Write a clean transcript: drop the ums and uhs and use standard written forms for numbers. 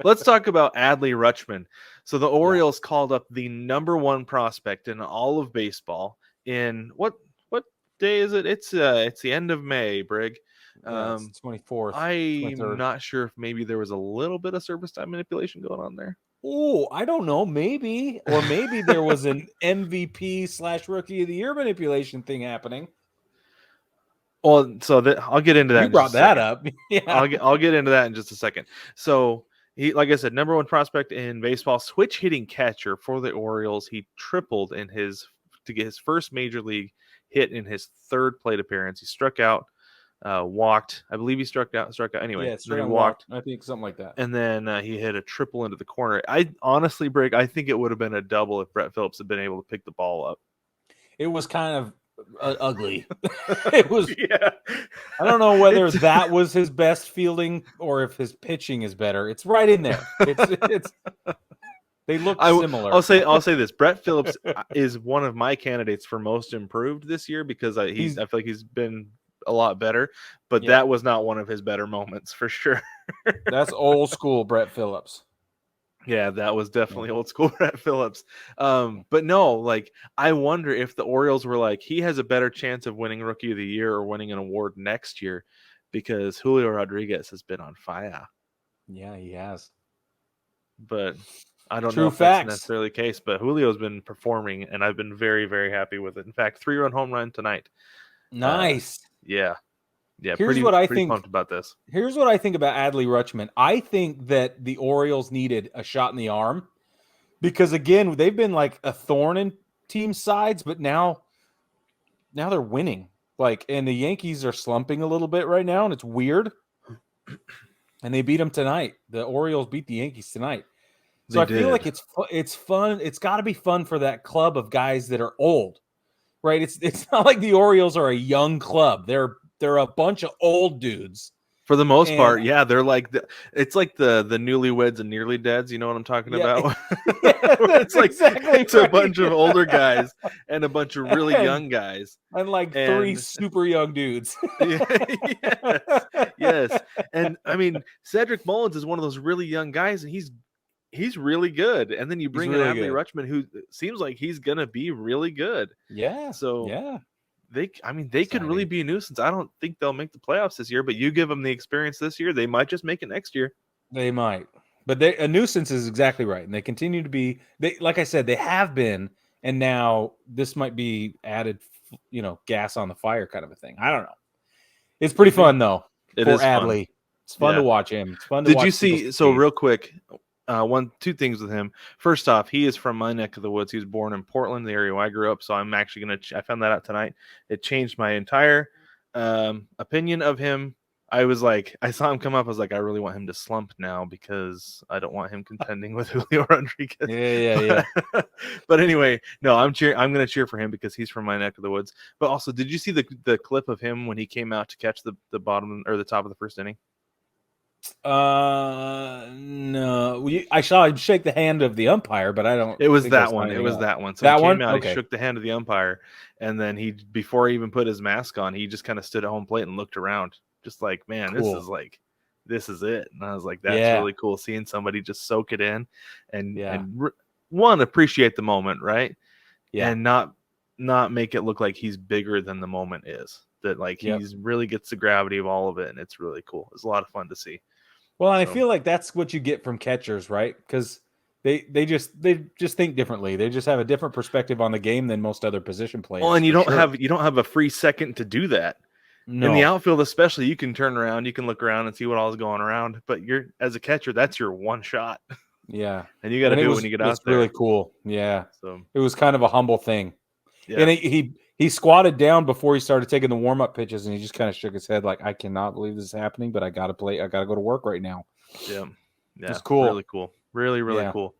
Let's talk about Adley Rutschman. So the Orioles called up the number one prospect in all of baseball in what day is it? It's the end of May, Brig. It's 24th, I'm 23rd. not sure if maybe there was a little bit of service time manipulation going on there. Oh, I don't know. Maybe. Or maybe there was an MVP/Rookie of the Year manipulation thing happening. Well, so I'll get into that. You brought that up. Yeah. I'll get into that in just a second. So he, like I said, number one prospect in baseball, switch hitting catcher for the Orioles. He tripled to get his first major league hit in his third plate appearance. He struck out, walked. I believe he struck out. Anyway, Yeah, then he walked. I think something like that. and then he hit a triple into the corner. I honestly, Brig, I think it would have been a double if Brett Phillips had been able to pick the ball up. It was kind of ugly. It was. Yeah. I don't know whether that was his best fielding or if his pitching is better. It's right in there. It's they look similar. I'll say this: Brett Phillips is one of my candidates for most improved this year because I feel like he's been a lot better. But that was not one of his better moments for sure. That's old school Brett Phillips. Yeah, that was definitely old school Brett Phillips. But no, like I wonder if the Orioles were like, he has a better chance of winning Rookie of the Year or winning an award next year because Julio Rodriguez has been on fire. Yeah, he has. But I don't know if that's necessarily the case. But Julio's been performing, and I've been very, very happy with it. In fact, 3-run home run tonight. Nice. Yeah. Here's what I think. Pumped about this. Here's what I think about Adley Rutschman. I think that the Orioles needed a shot in the arm because again, they've been like a thorn in team sides, but now they're winning. Like, and the Yankees are slumping a little bit right now, and it's weird. And they beat them tonight. The Orioles beat the Yankees tonight. So I feel like it's fun. It's got to be fun for that club of guys that are old, right? It's not like the Orioles are a young club. They're a bunch of old dudes. For the most part, yeah, they're like it's like the newlyweds and nearly deads. You know what I'm talking about? It's like it's a bunch of older guys and a bunch of really young guys, and like three super young dudes. yes, and I mean Cedric Mullins is one of those really young guys, and he's really good. And then you bring in Adley Rutschman, who seems like he's gonna be really good. Yeah. So yeah. They could really be a nuisance. I don't think they'll make the playoffs this year, but you give them the experience this year, they might just make it next year. They might, but a nuisance is exactly right, and they continue to be. Like I said, they have been, and now this might be added, gas on the fire kind of a thing. I don't know. It's pretty fun though. It is Adley. It's fun to watch him. It's fun to watch. Did you see? So real quick. Two things with him. First off, he is from my neck of the woods. He was born in Portland, the area where I grew up. So I'm actually I found that out tonight. It changed my entire opinion of him. I saw him come up. I was like, I really want him to slump now because I don't want him contending with Julio Rodriguez. Yeah. But anyway, no, I'm going to cheer for him because he's from my neck of the woods. But also, did you see the clip of him when he came out to catch the bottom or the top of the first inning? No. I saw him shake the hand of the umpire, but I don't. It was that one. It was that one. So that he came one? out, Okay. He shook the hand of the umpire, and then before he even put his mask on, he just kind of stood at home plate and looked around, just like, man, cool. This is it. And I was like, that's really cool, seeing somebody just soak it in, and appreciate the moment, right? Yeah, and not make it look like he's bigger than the moment is. That he's really gets the gravity of all of it, and it's really cool. It's a lot of fun to see. Well, and I feel like that's what you get from catchers, right? Because they just think differently. They just have a different perspective on the game than most other position players. Well, and you don't have a free second to do that. No. In the outfield, especially, you can turn around, you can look around and see what all is going around. But as a catcher, that's your one shot. Yeah, and you got to do it when you get out there. Really cool. Yeah, so it was kind of a humble thing. Yeah. And he squatted down before he started taking the warm-up pitches, and he just kind of shook his head like, I cannot believe this is happening, but I got to play. I got to go to work right now. Yeah. It's cool. Really cool. Really, really cool.